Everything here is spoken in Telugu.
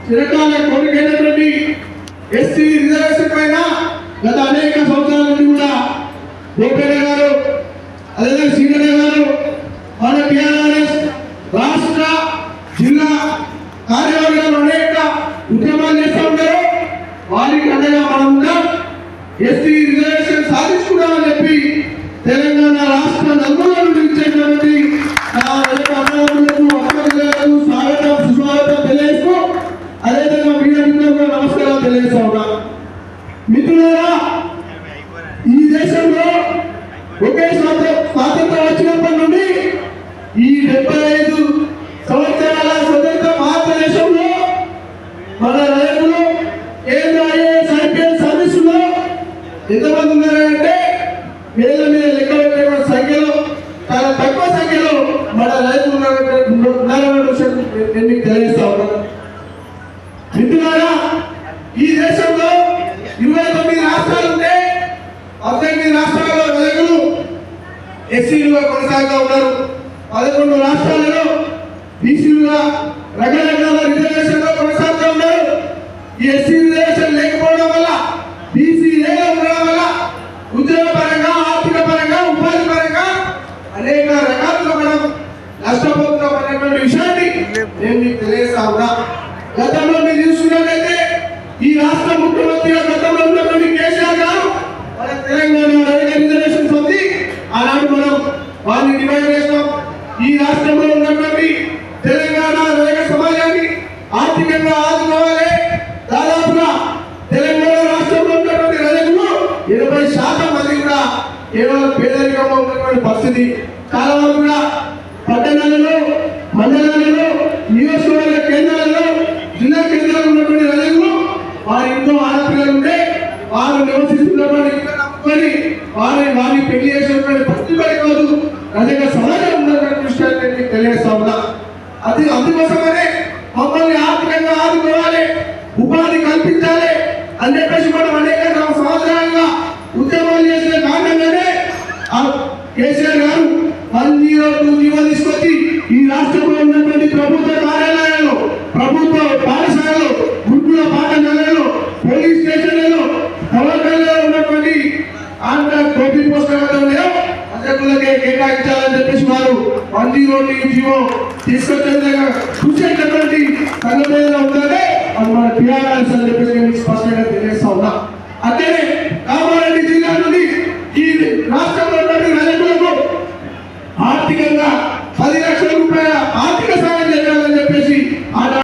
చిరకాల కోరికైనటువంటి ఎస్సీ రిజర్వేషన్ పైన గత అనేక సంవత్సరాల నుండి కూడా గోపేట గారు అదేవిధంగా శ్రీకర గారు మన టీఆర్ఎస్ రాష్ట్ర జిల్లా కార్యవర్గాలు అనేక ఉద్యమాలు చేస్తూ ఉంటారు. వారికి అండగా మనం ఉన్నాం. ఎస్సీ రిజర్వేషన్ సాధించుకున్నామని చెప్పి తెలంగాణ రాష్ట్ర నలుగురు నుండి ఇచ్చేటువంటి అన్నదమ్ములకు స్వాగతం సుస్వాగతం తెలియజేస్తూ అదేవిధంగా మీడియా మిత్రులకు నమస్కారాలు తెలియజేస్తా ఉన్నా. మిత్రులారా, ఈ దేశంలో ఒకే స్వాతంత్రం వచ్చినప్పటి నుండి ఈ 75 సంవత్సరాల స్వతంత్ర భారతదేశంలో మన రైతులు కేంద్ర ఐఏఎస్ ఐపీఎస్ సర్వీసులో ఎంతమంది ఉన్నారంటే వేల మీద లెక్క పెట్టిన సంఖ్యలో చాలా తక్కువ సంఖ్యలో మన రైతులు ఉన్నారనే విషయం నేను మీకు తెలియజేస్తా ఉన్నాను. మిత్రులారా, ఈ దేశంలో 29 రాష్ట్రాలు ఉంటే 18 రాష్ట్రాల్లో రైతులు ఎస్సీలుగా కొనసాగుతూ ఉన్నారు. 11 రాష్ట్రాలలో బీసీలుగా రకరకాల రిజర్వేషన్లో కొనసాగుతూ ఉన్నారు. ఈ ఎస్సీ రిజర్వేషన్ లేకపోవడం వల్ల బీసీ ఉండడం వల్ల ఉద్యోగ పరంగా, ఆర్థిక పరంగా, ఉపాధి పరంగా అనేక రకాలుగా మనం నష్టపోతున్నాం అనేటువంటి విషయాన్ని నేను మీకు తెలియజేస్తా ఉన్నా. గతంలో మీరు చూసుకున్నట్లయితే ఈ రాష్ట్ర ముఖ్యమంత్రిగా గతంలో ఉన్నటువంటి కేసీఆర్ గారు మన తెలంగాణ రిజర్వేషన్ పొంది ఆనాడు మనం వారిని డిమాండ్ చేస్తాం. ఈ రాష్ట్రంలో ఉన్నటువంటి తెలంగాణ రైతు సమాజాన్ని ఆర్థికంగా ఆదుకోవాలి. దాదాపుగా తెలంగాణ రాష్ట్రంలో ఉన్నటువంటి రైతులు 80% మంది కూడా కేవలం పేదరికంలో ఉన్నటువంటి పరిస్థితి. చాలా వరకు కూడా పట్టణాలలో, మండలాలలో, నియోజకవర్గ కేంద్రాలలో, జిల్లా కేంద్రాల్లో ఉన్నటువంటి రైతులు వారి ఇంట్లో ఆడపిల్లలు ఉంటే వారు నివసిస్తున్నటువంటి వారి పెళ్లి చేసినటువంటి పరిస్థితి పడిపోదు. అనేక సమాజం ఉన్నటువంటి విషయాన్ని మీకు తెలియజేస్తా ఉన్నా. అందుకోసమనే మమ్మల్ని ఆర్థికంగా ఆదుకోవాలి, ఉపాధి కల్పించాలి అని చెప్పేసి మనం అనేక సంవత్సరాలుగా ఉద్యమాలు చేసిన కారణంగానే కేసీఆర్ గారు 102 జీవో తీసుకొచ్చి ఈ రాష్ట్రంలో ఉన్నటువంటి ప్రభుత్వ కార్యాలయాలు, ప్రభుత్వ పాఠశాలలు, గురుకుల పాఠశాలలు, పోలీస్ స్టేషన్లలో, తవకల్లో ఉన్నటువంటి ఆంధ్ర టోపీ పోస్టులు అధ్యక్షులకే కేటాయించాలని చెప్పేసి వారు 102 జీవో తీసుకొచ్చేందుకు చూసేటటువంటి సంఘటన ఉందంటే అది మన టీఆర్ఎస్ అని చెప్పేసి స్పష్టంగా తెలియజేస్తా ఉన్నా. అట్లనే